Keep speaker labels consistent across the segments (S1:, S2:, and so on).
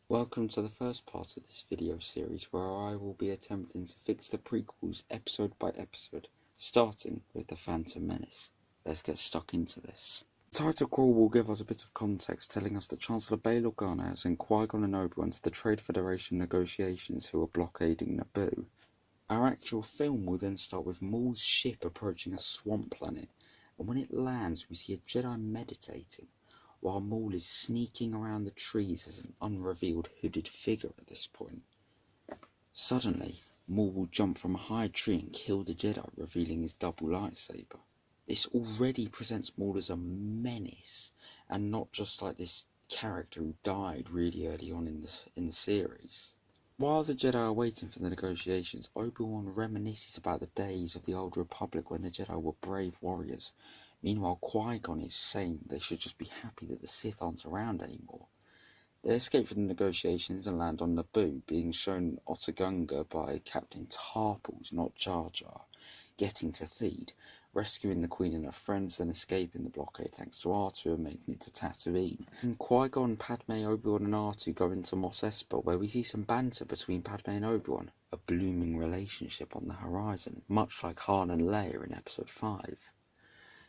S1: Welcome to the first part of this video series where I will be attempting to fix the prequels episode by episode, starting with the Phantom Menace. Let's get stuck into this. The title crawl will give us a bit of context telling us that Chancellor Bail Organa has sent Qui-Gon and Obi-Wan to the Trade Federation negotiations who are blockading Naboo. Our actual film will then start with Maul's ship approaching a swamp planet, and when it lands we see a Jedi meditating, while Maul is sneaking around the trees as an unrevealed hooded figure at this point. Suddenly, Maul will jump from a high tree and kill the Jedi, revealing his double lightsaber. This already presents Maul as a menace, and not just like this character who died really early on in the series. While the Jedi are waiting for the negotiations, Obi-Wan reminisces about the days of the Old Republic when the Jedi were brave warriors. Meanwhile, Qui-Gon is saying they should just be happy that the Sith aren't around anymore. They escape from the negotiations and land on Naboo, being shown Otoh Gunga by Captain Tarpals, not Jar Jar, getting to Theed, rescuing the Queen and her friends, then escaping the blockade thanks to R2 and making it to Tatooine. And Qui-Gon, Padme, Obi-Wan and R2 go into Mos Espa, where we see some banter between Padme and Obi-Wan, a blooming relationship on the horizon, much like Han and Leia in Episode 5.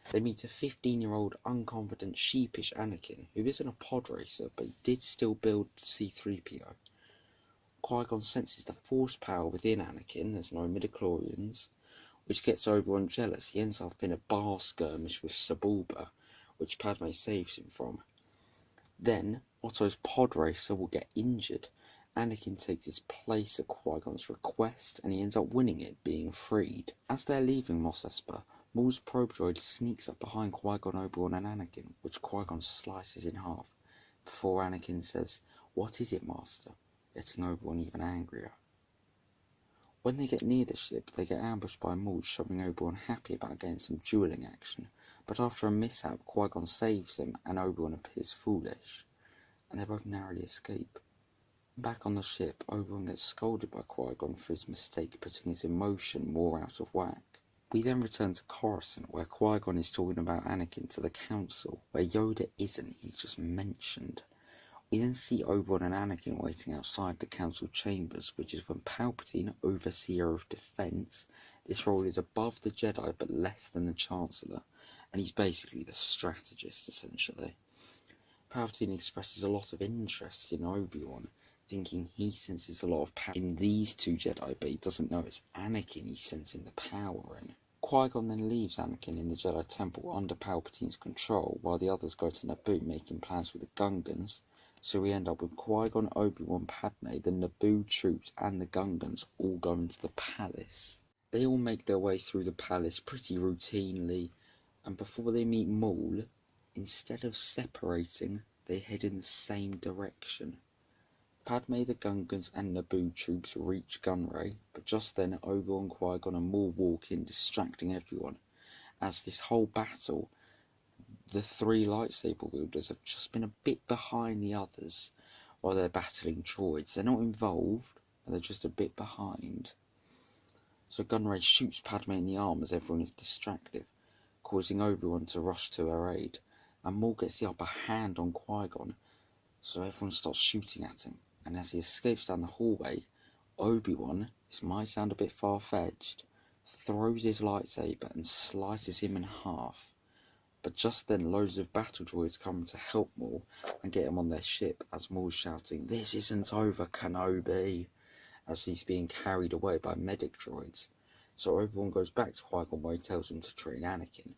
S1: They meet a 15-year-old unconfident, sheepish Anakin, who isn't a pod racer, but he did still build C-3PO. Qui-Gon senses the force power within Anakin, there's no midichlorians, which gets Obi-Wan jealous. He ends up in a bar skirmish with Sebulba, which Padme saves him from. Then, Otto's pod racer will get injured. Anakin takes his place at Qui-Gon's request, and he ends up winning it, being freed. As they're leaving Mos Espa, Maul's probe droid sneaks up behind Qui-Gon, Obi-Wan and Anakin, which Qui-Gon slices in half, before Anakin says, "What is it, Master?" getting Obi-Wan even angrier. When they get near the ship, they get ambushed by Maul, showing Obi-Wan happy about getting some dueling action, but after a mishap, Qui-Gon saves him and Obi-Wan appears foolish, and they both narrowly escape. Back on the ship, Obi-Wan gets scolded by Qui-Gon for his mistake, putting his emotion more out of whack. We then return to Coruscant, where Qui-Gon is talking about Anakin to the Council, where Yoda isn't, he's just mentioned. We then see Obi-Wan and Anakin waiting outside the Council chambers, which is when Palpatine, Overseer of Defense, this role is above the Jedi but less than the Chancellor, and he's basically the strategist essentially. Palpatine expresses a lot of interest in Obi-Wan, thinking he senses a lot of power in these two Jedi, but he doesn't know it's Anakin he's sensing the power in. Qui-Gon then leaves Anakin in the Jedi Temple under Palpatine's control, while the others go to Naboo making plans with the Gungans, so we end up with Qui-Gon, Obi-Wan, Padme, the Naboo troops and the Gungans all going to the palace. They all make their way through the palace pretty routinely, and before they meet Maul, instead of separating, they head in the same direction. Padme, the Gungans and Naboo troops reach Gunray, but just then Obi-Wan, Qui-Gon and Maul walk in, distracting everyone. As this whole battle, the three lightsaber wielders have just been a bit behind the others while they're battling droids. They're not involved, they're just a bit behind. So Gunray shoots Padme in the arm as everyone is distracted, causing Obi-Wan to rush to her aid, and Maul gets the upper hand on Qui-Gon, so everyone starts shooting at him. And as he escapes down the hallway, Obi-Wan, this might sound a bit far-fetched, throws his lightsaber and slices him in half. But just then loads of battle droids come to help Maul and get him on their ship, as Maul's shouting, "This isn't over, Kenobi," as he's being carried away by medic droids. So Obi-Wan goes back to Qui-Gon where he tells him to train Anakin.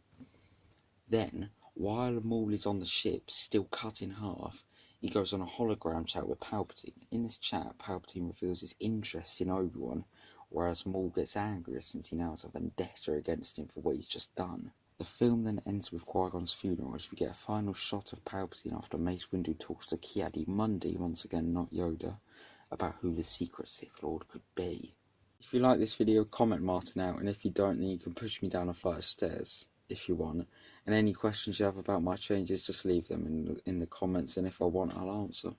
S1: Then, while Maul is on the ship, still cut in half, he goes on a hologram chat with Palpatine. In this chat, Palpatine reveals his interest in Obi-Wan, whereas Maul gets angrier since he now has a vendetta against him for what he's just done. The film then ends with Qui-Gon's funeral, as we get a final shot of Palpatine after Mace Windu talks to Ki-Adi-Mundi, once again not Yoda, about who the secret Sith Lord could be. If you like this video, comment Martin out, and if you don't, then you can push me down a flight of stairs if you want. And any questions you have about my changes, just leave them in the comments, and if I want, I'll answer.